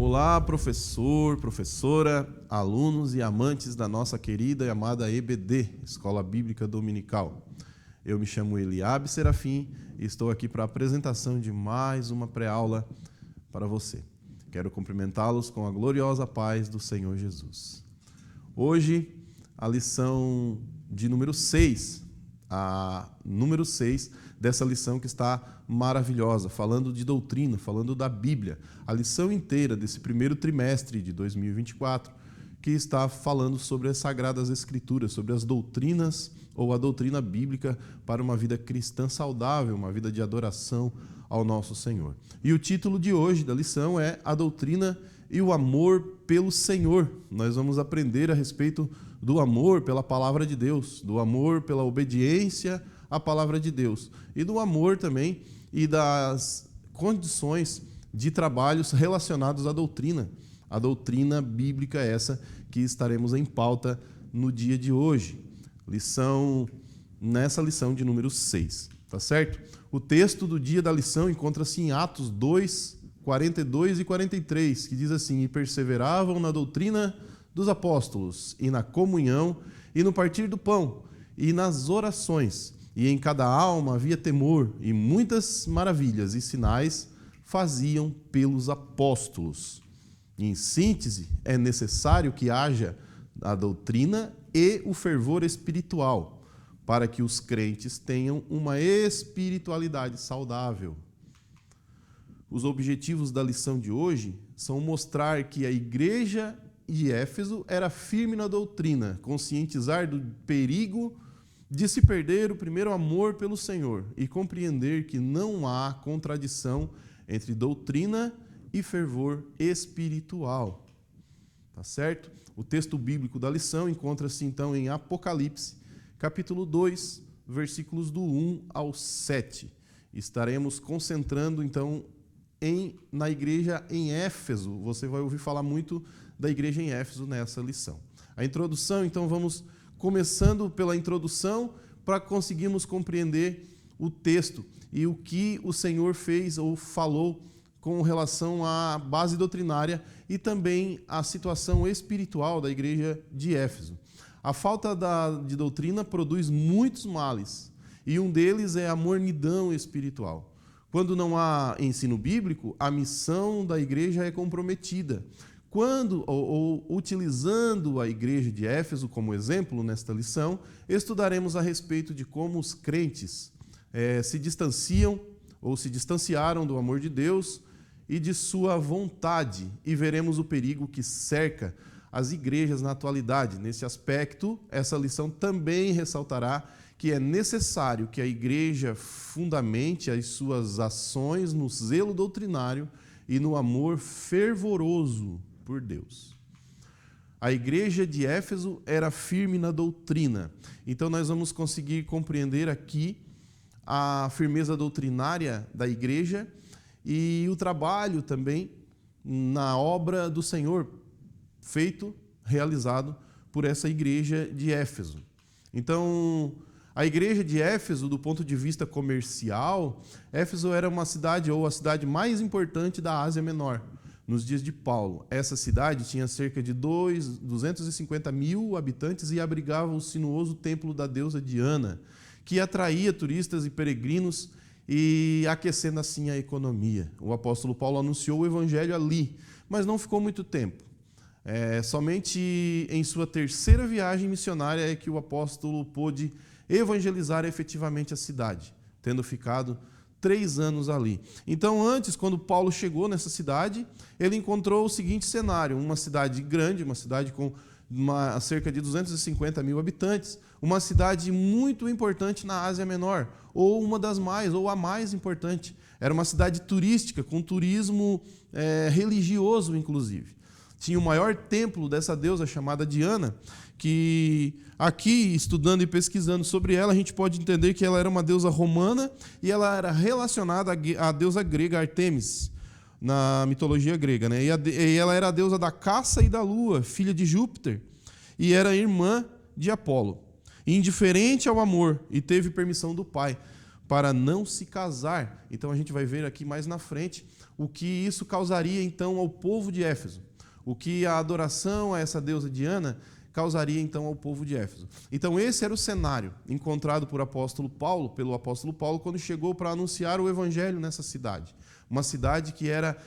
Olá, professor, professora, alunos e amantes da nossa querida e amada EBD, Escola Bíblica Dominical. Eu me chamo Eliabe Serafim e estou aqui para a apresentação de mais uma pré-aula para você. Quero cumprimentá-los com a gloriosa paz do Senhor Jesus. Hoje, a lição de número 6, a número 6 dessa lição que está maravilhosa, falando de doutrina, falando da Bíblia. A lição inteira desse primeiro trimestre de 2024, que está falando sobre as Sagradas Escrituras, sobre as doutrinas ou a doutrina bíblica para uma vida cristã saudável, uma vida de adoração ao nosso Senhor. E o título de hoje da lição é A Doutrina e o Amor pelo Senhor. Nós vamos aprender a respeito do amor pela palavra de Deus, do amor pela obediência à palavra de Deus e do amor também e das condições de trabalhos relacionados à doutrina. A doutrina bíblica é essa que estaremos em pauta no dia de hoje. Nessa lição de número 6, tá certo? O texto do dia da lição encontra-se em Atos 2, 42 e 43, que diz assim: E perseveravam na doutrina dos apóstolos, e na comunhão, e no partir do pão, e nas orações. E em cada alma havia temor, e muitas maravilhas e sinais faziam pelos apóstolos. Em síntese, é necessário que haja a doutrina e o fervor espiritual, para que os crentes tenham uma espiritualidade saudável. Os objetivos da lição de hoje são mostrar que a igreja de Éfeso era firme na doutrina, conscientizar do perigo de se perder o primeiro amor pelo Senhor e compreender que não há contradição entre doutrina e fervor espiritual. Tá certo? O texto bíblico da lição encontra-se então em Apocalipse, capítulo 2, versículos do 1 ao 7. Estaremos concentrando então na igreja em Éfeso. Você vai ouvir falar muito da igreja em Éfeso nessa lição. A introdução, então vamos começando pela introdução para conseguirmos compreender o texto e o que o Senhor fez ou falou com relação à base doutrinária e também à situação espiritual da igreja de Éfeso. A falta de doutrina produz muitos males e um deles é a mornidão espiritual. Quando não há ensino bíblico, a missão da igreja é comprometida. Utilizando a igreja de Éfeso como exemplo nesta lição, estudaremos a respeito de como os crentes se distanciam ou se distanciaram do amor de Deus e de sua vontade, e veremos o perigo que cerca as igrejas na atualidade. Nesse aspecto, essa lição também ressaltará que é necessário que a igreja fundamente as suas ações no zelo doutrinário e no amor fervoroso por Deus. A igreja de Éfeso era firme na doutrina. Então nós vamos conseguir compreender aqui a firmeza doutrinária da igreja e o trabalho também na obra do Senhor realizado por essa igreja de Éfeso. Então, a igreja de Éfeso, do ponto de vista comercial, Éfeso era uma cidade ou a cidade mais importante da Ásia Menor. Nos dias de Paulo, essa cidade tinha cerca de 250 mil habitantes e abrigava o sinuoso templo da deusa Diana, que atraía turistas e peregrinos e aquecendo assim a economia. O apóstolo Paulo anunciou o evangelho ali, mas não ficou muito tempo. Somente em sua terceira viagem missionária é que o apóstolo pôde evangelizar efetivamente a cidade, tendo ficado 3 anos ali. Então, antes, quando Paulo chegou nessa cidade, ele encontrou o seguinte cenário: uma cidade grande, uma cidade com cerca de 250 mil habitantes, uma cidade muito importante na Ásia Menor, ou uma das mais, ou a mais importante. Era uma cidade turística, com turismo religioso, inclusive. Tinha o maior templo dessa deusa chamada Diana, que aqui, estudando e pesquisando sobre ela, a gente pode entender que ela era uma deusa romana e ela era relacionada à deusa grega Ártemis, na mitologia grega, né? E ela era a deusa da caça e da lua, filha de Júpiter, e era irmã de Apolo. Indiferente ao amor, e teve permissão do pai para não se casar. Então a gente vai ver aqui mais na frente o que isso causaria então ao povo de Éfeso. O que a adoração a essa deusa Diana causaria então ao povo de Éfeso. Então esse era o cenário encontrado pelo apóstolo Paulo, quando chegou para anunciar o evangelho nessa cidade. Uma cidade que era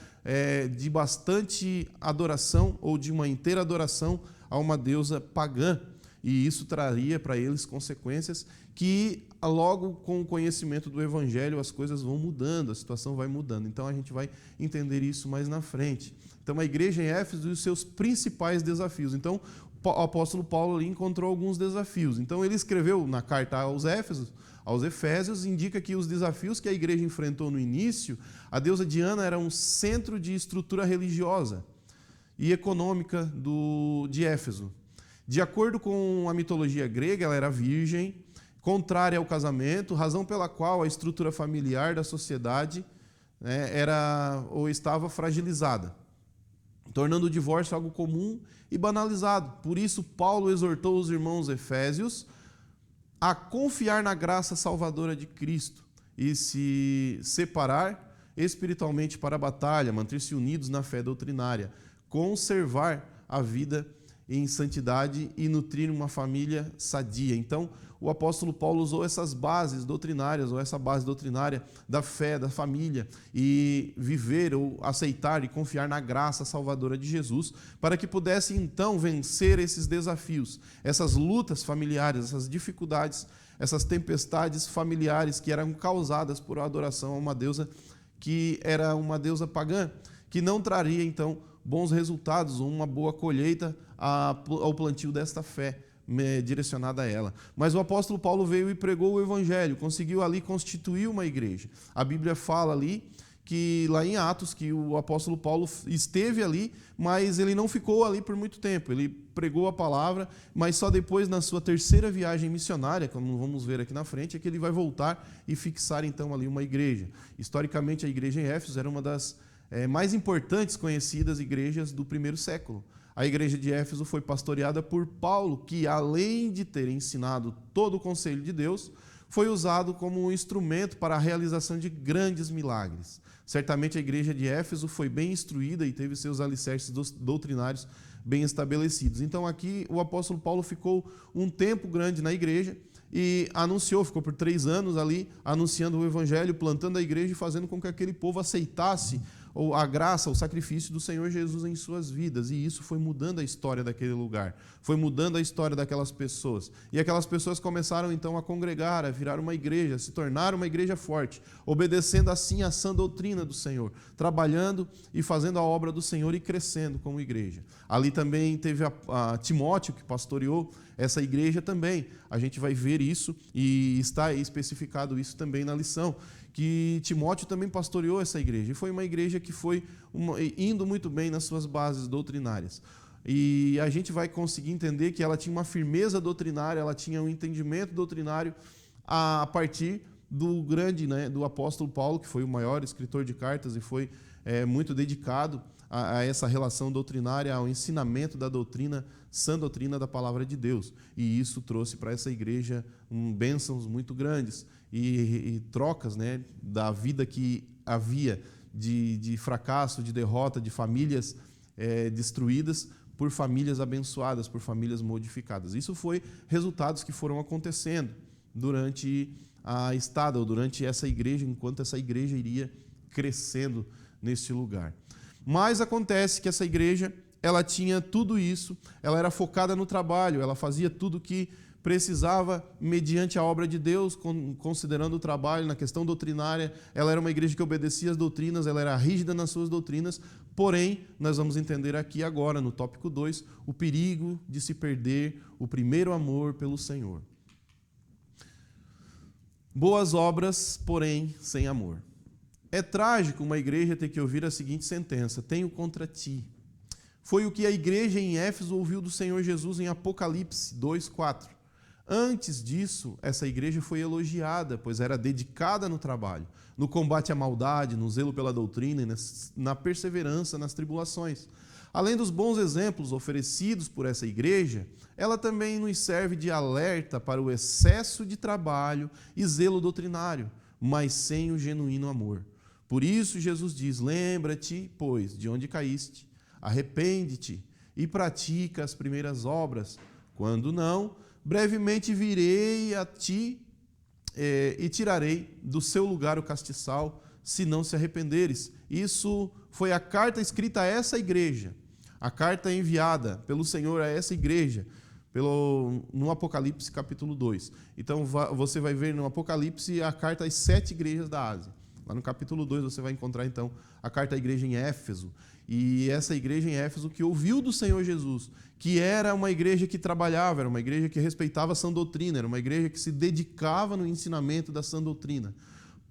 de bastante adoração, ou de uma inteira adoração a uma deusa pagã. E isso traria para eles consequências que, logo com o conhecimento do evangelho, as coisas vão mudando, a situação vai mudando. Então a gente vai entender isso mais na frente. Então a igreja em Éfeso e os seus principais desafios. Então o apóstolo Paulo ali encontrou alguns desafios. Então ele escreveu na carta aos Efésios, indica que os desafios que a igreja enfrentou no início, a deusa Diana era um centro de estrutura religiosa e econômica de Éfeso. De acordo com a mitologia grega, ela era virgem, contrária ao casamento, razão pela qual a estrutura familiar da sociedade era ou estava fragilizada, tornando o divórcio algo comum e banalizado. Por isso, Paulo exortou os irmãos efésios a confiar na graça salvadora de Cristo e se separar espiritualmente para a batalha, manter-se unidos na fé doutrinária, conservar a vida em santidade e nutrir uma família sadia. Então, o apóstolo Paulo usou essas bases doutrinárias, ou essa base doutrinária da fé, da família, e viver ou aceitar e confiar na graça salvadora de Jesus, para que pudesse então vencer esses desafios, essas lutas familiares, essas dificuldades, essas tempestades familiares que eram causadas por adoração a uma deusa que era uma deusa pagã, que não traria então bons resultados ou uma boa colheita ao plantio desta fé direcionada a ela. Mas o apóstolo Paulo veio e pregou o evangelho, conseguiu ali constituir uma igreja. A Bíblia fala ali, que lá em Atos, que o apóstolo Paulo esteve ali, mas ele não ficou ali por muito tempo. Ele pregou a palavra, mas só depois, na sua terceira viagem missionária, como vamos ver aqui na frente, é que ele vai voltar e fixar então ali uma igreja. Historicamente, a igreja em Éfeso era uma das mais importantes conhecidas igrejas do primeiro século. A igreja de Éfeso foi pastoreada por Paulo, que além de ter ensinado todo o conselho de Deus, foi usado como um instrumento para a realização de grandes milagres. Certamente a igreja de Éfeso foi bem instruída e teve seus alicerces doutrinários bem estabelecidos. Então aqui o apóstolo Paulo ficou um tempo grande na igreja e ficou por 3 anos ali, anunciando o evangelho, plantando a igreja e fazendo com que aquele povo aceitasse a graça, o sacrifício do Senhor Jesus em suas vidas. E isso foi mudando a história daquele lugar, foi mudando a história daquelas pessoas. E aquelas pessoas começaram então a congregar, a virar uma igreja, a se tornar uma igreja forte, obedecendo assim a sã doutrina do Senhor, trabalhando e fazendo a obra do Senhor e crescendo como igreja. Ali também teve a Timóteo, que pastoreou essa igreja também. A gente vai ver isso e está especificado isso também na lição, que Timóteo também pastoreou essa igreja. E foi uma igreja que foi indo muito bem nas suas bases doutrinárias. E a gente vai conseguir entender que ela tinha uma firmeza doutrinária, ela tinha um entendimento doutrinário a partir do apóstolo Paulo, que foi o maior escritor de cartas e foi muito dedicado a essa relação doutrinária, ao ensinamento da doutrina, sã doutrina da palavra de Deus. E isso trouxe para essa igreja bênçãos muito grandes e trocas, da vida que havia de fracasso, de derrota, de famílias destruídas por famílias abençoadas, por famílias modificadas. Isso foi resultados que foram acontecendo durante a estada, ou durante essa igreja, enquanto essa igreja iria crescendo nesse lugar. Mas acontece que essa igreja, ela tinha tudo isso, ela era focada no trabalho, ela fazia tudo o que precisava mediante a obra de Deus, considerando o trabalho na questão doutrinária. Ela era uma igreja que obedecia às doutrinas, ela era rígida nas suas doutrinas, porém, nós vamos entender aqui agora, no tópico 2, o perigo de se perder o primeiro amor pelo Senhor. Boas obras, porém, sem amor. É trágico uma igreja ter que ouvir a seguinte sentença: tenho contra ti. Foi o que a igreja em Éfeso ouviu do Senhor Jesus em Apocalipse 2:4. Antes disso, essa igreja foi elogiada, pois era dedicada no trabalho, no combate à maldade, no zelo pela doutrina e na perseverança nas tribulações. Além dos bons exemplos oferecidos por essa igreja, ela também nos serve de alerta para o excesso de trabalho e zelo doutrinário, mas sem o genuíno amor. Por isso Jesus diz: lembra-te, pois, de onde caíste, arrepende-te e pratica as primeiras obras. Quando não, brevemente virei a ti e tirarei do seu lugar o castiçal, se não se arrependeres. Isso foi a carta escrita a essa igreja, a carta enviada pelo Senhor a essa igreja, no Apocalipse capítulo 2. Então você vai ver no Apocalipse a carta às 7 igrejas da Ásia. Lá no capítulo 2 você vai encontrar então a carta à igreja em Éfeso. E essa igreja em Éfeso que ouviu do Senhor Jesus, que era uma igreja que trabalhava, era uma igreja que respeitava a sã doutrina, era uma igreja que se dedicava no ensinamento da sã doutrina.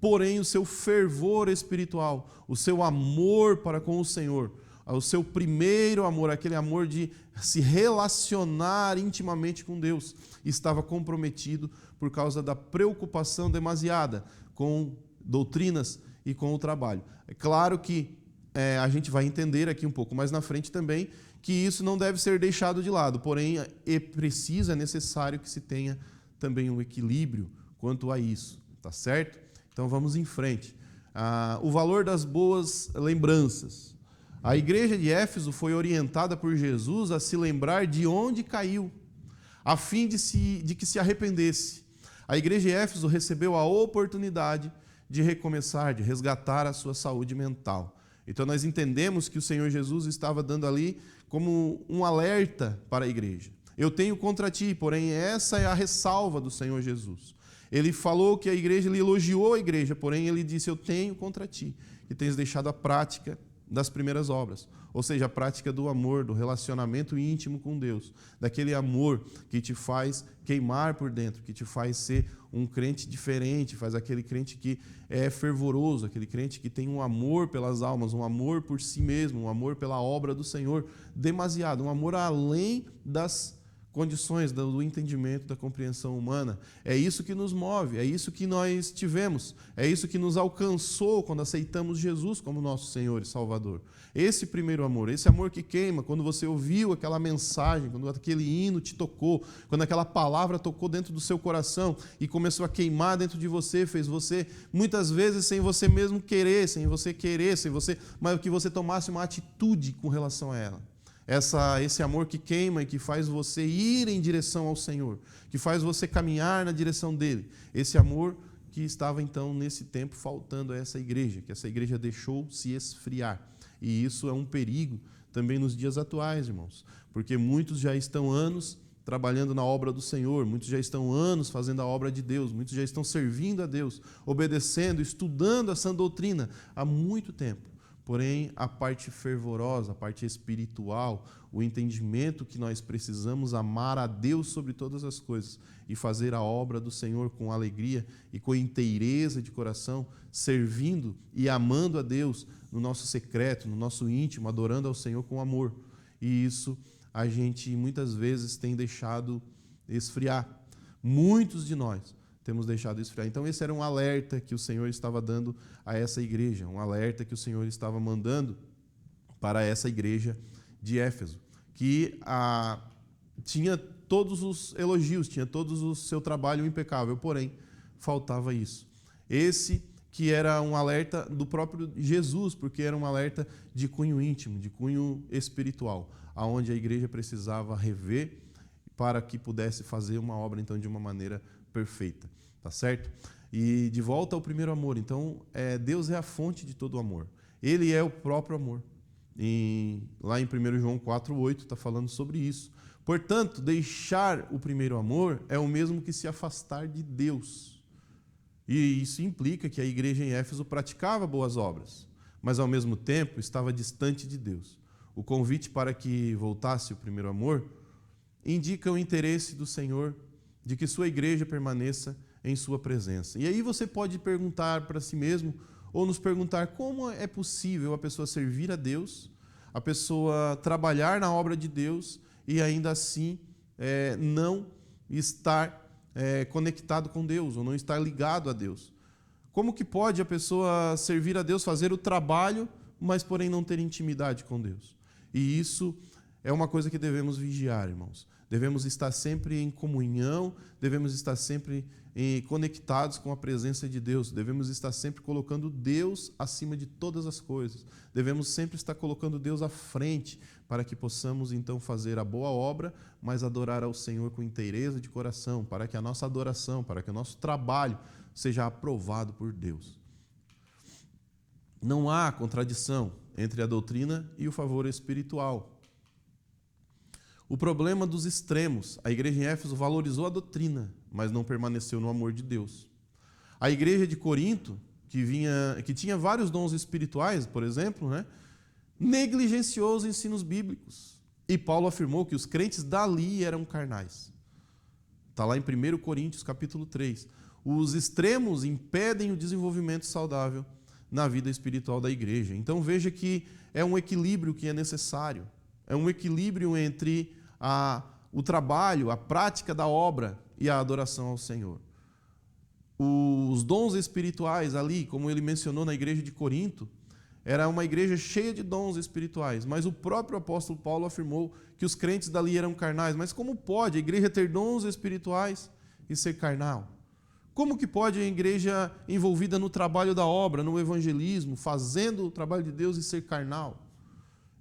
Porém, o seu fervor espiritual, o seu amor para com o Senhor, o seu primeiro amor, aquele amor de se relacionar intimamente com Deus, estava comprometido por causa da preocupação demasiada com doutrinas e com o trabalho. É claro que a gente vai entender aqui um pouco mais na frente também que isso não deve ser deixado de lado, porém é necessário que se tenha também um equilíbrio quanto a isso, tá certo? Então vamos em frente. O valor das boas lembranças. A igreja de Éfeso foi orientada por Jesus a se lembrar de onde caiu, a fim de que se arrependesse. A igreja de Éfeso recebeu a oportunidade de recomeçar, de resgatar a sua saúde mental. Então nós entendemos que o Senhor Jesus estava dando ali como um alerta para a igreja. Eu tenho contra ti, porém essa é a ressalva do Senhor Jesus. Ele falou que a igreja, ele elogiou a igreja, porém ele disse: eu tenho contra ti, que tens deixado a prática das primeiras obras. Ou seja, a prática do amor, do relacionamento íntimo com Deus, daquele amor que te faz queimar por dentro, que te faz ser um crente diferente, faz aquele crente que é fervoroso, aquele crente que tem um amor pelas almas, um amor por si mesmo, um amor pela obra do Senhor demasiado, um amor além das condições do entendimento, da compreensão humana. É isso que nos move, é isso que nós tivemos, é isso que nos alcançou quando aceitamos Jesus como nosso Senhor e Salvador. Esse primeiro amor, esse amor que queima, quando você ouviu aquela mensagem, quando aquele hino te tocou, quando aquela palavra tocou dentro do seu coração e começou a queimar dentro de você, fez você, muitas vezes sem você mesmo querer, mas que você tomasse uma atitude com relação a ela. Esse amor que queima e que faz você ir em direção ao Senhor, que faz você caminhar na direção dele. Esse amor que estava, então, nesse tempo, faltando a essa igreja, que essa igreja deixou se esfriar. E isso é um perigo também nos dias atuais, irmãos, porque muitos já estão anos trabalhando na obra do Senhor, muitos já estão anos fazendo a obra de Deus, muitos já estão servindo a Deus, obedecendo, estudando a sã doutrina há muito tempo. Porém, a parte fervorosa, a parte espiritual, o entendimento que nós precisamos amar a Deus sobre todas as coisas e fazer a obra do Senhor com alegria e com inteireza de coração, servindo e amando a Deus no nosso secreto, no nosso íntimo, adorando ao Senhor com amor. E isso a gente muitas vezes tem deixado esfriar. Muitos de nós temos deixado esfriar. Então esse era um alerta que o Senhor estava dando a essa igreja, um alerta que o Senhor estava mandando para essa igreja de Éfeso, que tinha todos os elogios, tinha todo o seu trabalho impecável, porém faltava isso. Esse que era um alerta do próprio Jesus, porque era um alerta de cunho íntimo, de cunho espiritual, aonde a igreja precisava rever para que pudesse fazer uma obra então de uma maneira perfeita, tá certo? E de volta ao primeiro amor. Então, Deus é a fonte de todo o amor. Ele é o próprio amor. Lá em 1 João 4,8 está falando sobre isso. Portanto, deixar o primeiro amor é o mesmo que se afastar de Deus. E isso implica que a igreja em Éfeso praticava boas obras, mas ao mesmo tempo estava distante de Deus. O convite para que voltasse o primeiro amor indica o interesse do Senhor de que sua igreja permaneça em sua presença. E aí você pode perguntar para si mesmo, ou nos perguntar, como é possível a pessoa servir a Deus, a pessoa trabalhar na obra de Deus e ainda assim não estar conectado com Deus, ou não estar ligado a Deus? Como que pode a pessoa servir a Deus, fazer o trabalho, mas porém não ter intimidade com Deus? E isso é uma coisa que devemos vigiar, irmãos. devemos estar sempre em comunhão, devemos estar sempre conectados com a presença de Deus, devemos estar sempre colocando Deus acima de todas as coisas, devemos sempre estar colocando Deus à frente, para que possamos então fazer a boa obra, mas adorar ao Senhor com inteireza de coração, para que a nossa adoração, para que o nosso trabalho seja aprovado por Deus. Não há contradição entre a doutrina e o favor espiritual. O problema dos extremos: a igreja em Éfeso valorizou a doutrina, mas não permaneceu no amor de Deus. A igreja de Corinto, que tinha vários dons espirituais, por exemplo, negligenciou os ensinos bíblicos. E Paulo afirmou que os crentes dali eram carnais. Está lá em 1 Coríntios, capítulo 3. Os extremos impedem o desenvolvimento saudável na vida espiritual da igreja. Então veja que é um equilíbrio que é necessário. É um equilíbrio entre o trabalho, a prática da obra e a adoração ao Senhor. Os dons espirituais ali, como ele mencionou na igreja de Corinto, era uma igreja cheia de dons espirituais, mas o próprio apóstolo Paulo afirmou que os crentes dali eram carnais. Mas como pode a igreja ter dons espirituais e ser carnal? Como que pode a igreja envolvida no trabalho da obra, no evangelismo, fazendo o trabalho de Deus e ser carnal?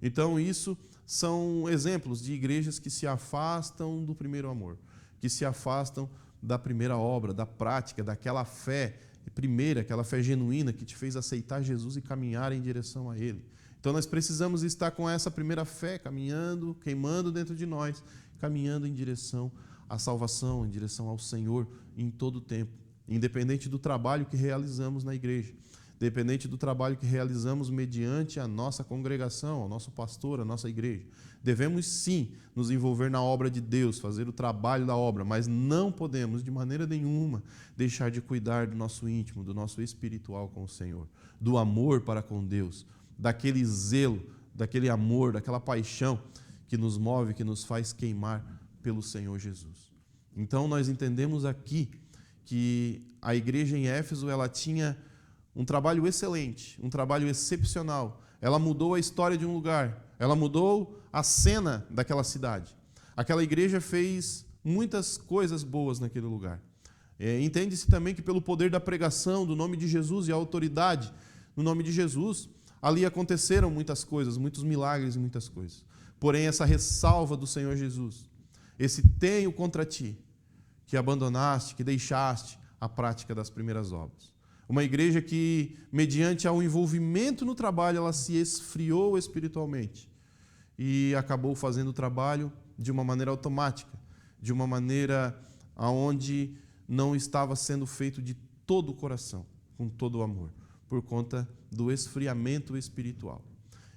Então isso são exemplos de igrejas que se afastam do primeiro amor, que se afastam da primeira obra, da prática, daquela fé primeira, aquela fé genuína que te fez aceitar Jesus e caminhar em direção a Ele. Então nós precisamos estar com essa primeira fé, caminhando, queimando dentro de nós, caminhando em direção à salvação, em direção ao Senhor em todo o tempo, independente do trabalho que realizamos na igreja, independente do trabalho que realizamos mediante a nossa congregação, ao nosso pastor, a nossa igreja. Devemos sim nos envolver na obra de Deus, fazer o trabalho da obra, mas não podemos de maneira nenhuma deixar de cuidar do nosso íntimo, do nosso espiritual com o Senhor, do amor para com Deus, daquele zelo, daquele amor, daquela paixão que nos move, que nos faz queimar pelo Senhor Jesus. Então nós entendemos aqui que a igreja em Éfeso ela tinha um trabalho excelente, um trabalho excepcional. Ela mudou a história de um lugar, ela mudou a cena daquela cidade. Aquela igreja fez muitas coisas boas naquele lugar. Entende-se também que pelo poder da pregação do nome de Jesus e a autoridade no nome de Jesus, ali aconteceram muitas coisas, muitos milagres e muitas coisas. Porém, essa ressalva do Senhor Jesus, esse tenho contra ti, que abandonaste, que deixaste a prática das primeiras obras. Uma igreja que, mediante ao envolvimento no trabalho, ela se esfriou espiritualmente e acabou fazendo o trabalho de uma maneira automática, de uma maneira onde não estava sendo feito de todo o coração, com todo o amor, por conta do esfriamento espiritual.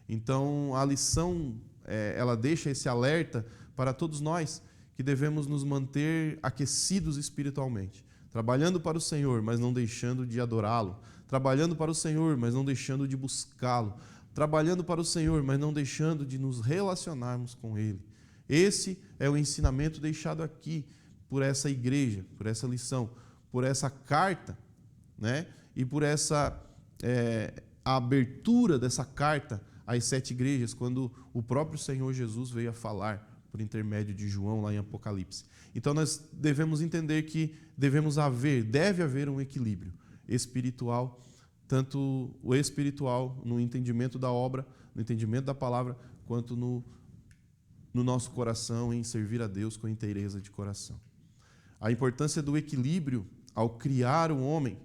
Então, a lição, ela deixa esse alerta para todos nós que devemos nos manter aquecidos espiritualmente, trabalhando para o Senhor, mas não deixando de adorá-lo, trabalhando para o Senhor, mas não deixando de buscá-lo, trabalhando para o Senhor, mas não deixando de nos relacionarmos com Ele. Esse é o ensinamento deixado aqui por essa igreja, por essa lição, por essa carta, e por essa a abertura dessa carta às 7 igrejas, quando o próprio Senhor Jesus veio a falar por intermédio de João lá em Apocalipse. Então nós devemos entender que deve haver um equilíbrio espiritual, tanto o espiritual no entendimento da obra, no entendimento da palavra, quanto no nosso coração em servir a Deus com inteireza de coração. A importância do equilíbrio ao criar o homem,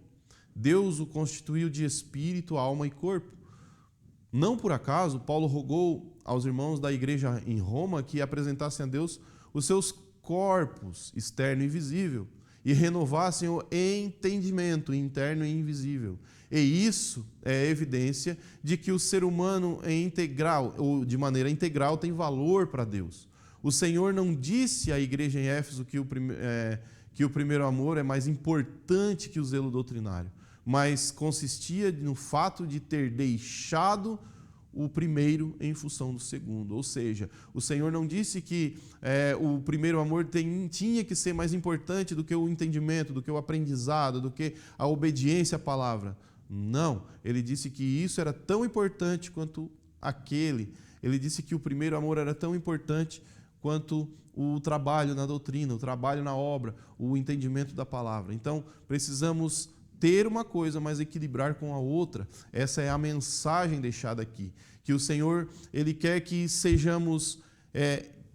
Deus o constituiu de espírito, alma e corpo. Não por acaso, Paulo rogou aos irmãos da igreja em Roma que apresentassem a Deus os seus corpos, externo e visível, e renovassem o entendimento interno e invisível. E isso é evidência de que o ser humano de maneira integral, tem valor para Deus. O Senhor não disse à igreja em Éfeso que o primeiro amor é mais importante que o zelo doutrinário, mas consistia no fato de ter deixado o primeiro em função do segundo. Ou seja, o Senhor não disse que o primeiro amor tinha que ser mais importante do que o entendimento, do que o aprendizado, do que a obediência à palavra. Não, ele disse que isso era tão importante quanto aquele. Ele disse que o primeiro amor era tão importante quanto o trabalho na doutrina, o trabalho na obra, o entendimento da palavra. Então, precisamos ter uma coisa, mas equilibrar com a outra. Essa é a mensagem deixada aqui. Que o Senhor, Ele quer que sejamos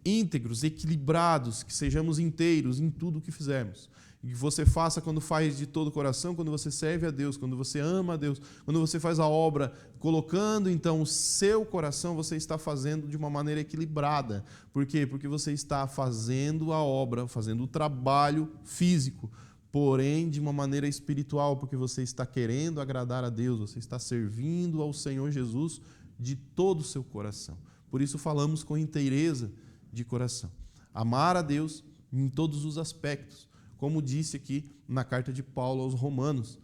íntegros, equilibrados, que sejamos inteiros em tudo o que fizermos. E que você faça quando faz de todo o coração, quando você serve a Deus, quando você ama a Deus, quando você faz a obra, colocando então o seu coração, você está fazendo de uma maneira equilibrada. Por quê? Porque você está fazendo a obra, fazendo o trabalho físico, porém de uma maneira espiritual, porque você está querendo agradar a Deus, você está servindo ao Senhor Jesus de todo o seu coração. Por isso falamos com inteireza de coração. Amar a Deus em todos os aspectos, como disse aqui na carta de Paulo aos Romanos.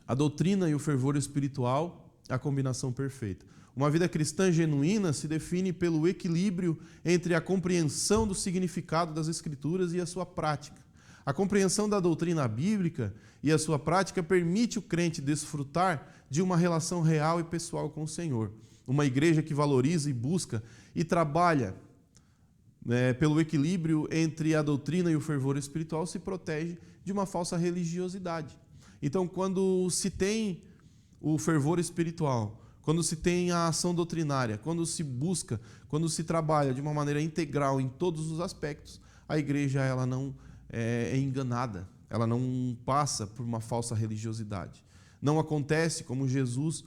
A doutrina e o fervor espiritual, a combinação perfeita. Uma vida cristã genuína se define pelo equilíbrio entre a compreensão do significado das Escrituras e a sua prática. A compreensão da doutrina bíblica e a sua prática permite o crente desfrutar de uma relação real e pessoal com o Senhor. Uma igreja que valoriza e busca e trabalha pelo equilíbrio entre a doutrina e o fervor espiritual se protege de uma falsa religiosidade. Então, quando se tem o fervor espiritual, quando se tem a ação doutrinária, quando se busca, quando se trabalha de uma maneira integral em todos os aspectos, a igreja ela não é enganada, ela não passa por uma falsa religiosidade. Não acontece como Jesus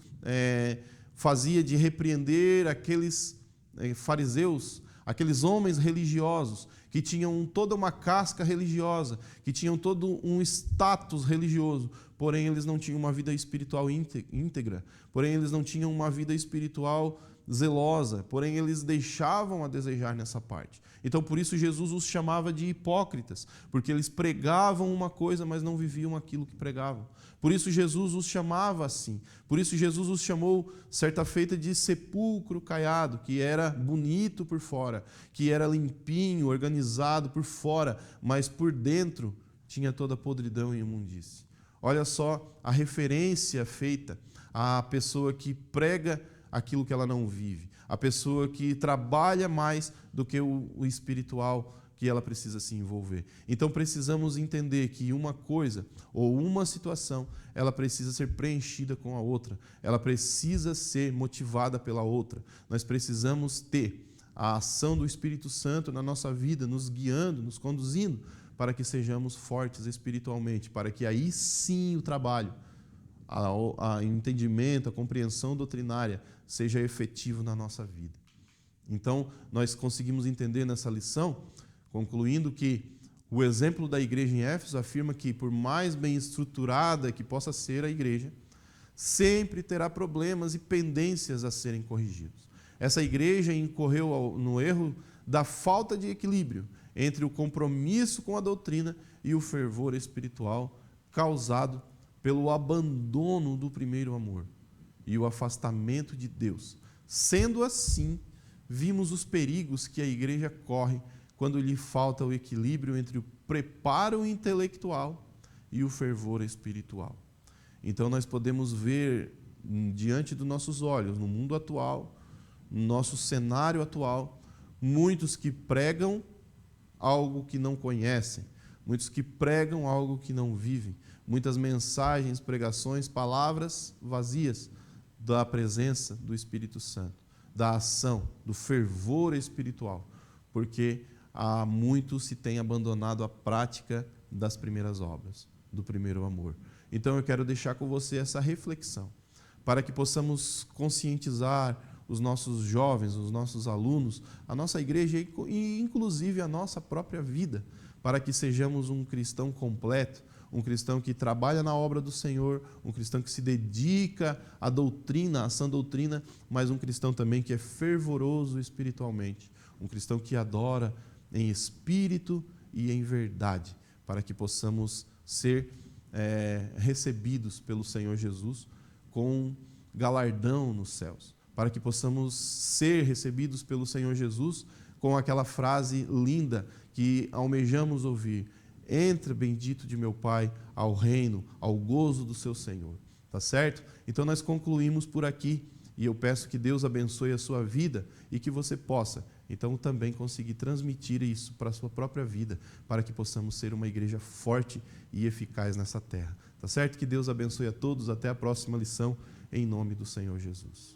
fazia de repreender aqueles fariseus, aqueles homens religiosos que tinham toda uma casca religiosa, que tinham todo um status religioso, porém eles não tinham uma vida espiritual íntegra, porém eles não tinham uma vida espiritual zelosa, porém eles deixavam a desejar nessa parte. Então por isso Jesus os chamava de hipócritas, porque eles pregavam uma coisa, mas não viviam aquilo que pregavam. Por isso Jesus os chamava assim. Por isso Jesus os chamou certa feita de sepulcro caiado, que era bonito por fora, que era limpinho, organizado por fora, mas por dentro tinha toda a podridão e imundície. Olha só a referência feita à pessoa que prega aquilo que ela não vive, a pessoa que trabalha mais do que o espiritual que ela precisa se envolver. Então precisamos entender que uma coisa ou uma situação, ela precisa ser preenchida com a outra, ela precisa ser motivada pela outra. Nós precisamos ter a ação do Espírito Santo na nossa vida, nos guiando, nos conduzindo, para que sejamos fortes espiritualmente, para que aí sim o trabalho, o entendimento, a compreensão doutrinária seja efetivo na nossa vida. Então, nós conseguimos entender nessa lição, concluindo que o exemplo da igreja em Éfeso afirma que, por mais bem estruturada que possa ser a igreja, sempre terá problemas e pendências a serem corrigidos. Essa igreja incorreu no erro da falta de equilíbrio entre o compromisso com a doutrina e o fervor espiritual causado pelo abandono do primeiro amor e o afastamento de Deus. Sendo assim, vimos os perigos que a igreja corre quando lhe falta o equilíbrio entre o preparo intelectual e o fervor espiritual. Então nós podemos ver diante dos nossos olhos, no mundo atual, no nosso cenário atual, muitos que pregam algo que não conhecem, muitos que pregam algo que não vivem, muitas mensagens, pregações, palavras vazias da presença do Espírito Santo, da ação, do fervor espiritual, porque há muito se tem abandonado a prática das primeiras obras, do primeiro amor. Então eu quero deixar com você essa reflexão, para que possamos conscientizar os nossos jovens, os nossos alunos, a nossa igreja e inclusive a nossa própria vida, para que sejamos um cristão completo, um cristão que trabalha na obra do Senhor, um cristão que se dedica à doutrina, à sã doutrina, mas um cristão também que é fervoroso espiritualmente, um cristão que adora em espírito e em verdade, para que possamos ser recebidos pelo Senhor Jesus com galardão nos céus, para que possamos ser recebidos pelo Senhor Jesus com aquela frase linda que almejamos ouvir: entra, bendito de meu Pai, ao reino, ao gozo do seu Senhor. Tá certo? Então nós concluímos por aqui, e eu peço que Deus abençoe a sua vida e que você possa, Então também conseguir transmitir isso para a sua própria vida, para que possamos ser uma igreja forte e eficaz nessa terra. Tá certo? Que Deus abençoe a todos. Até a próxima lição, em nome do Senhor Jesus.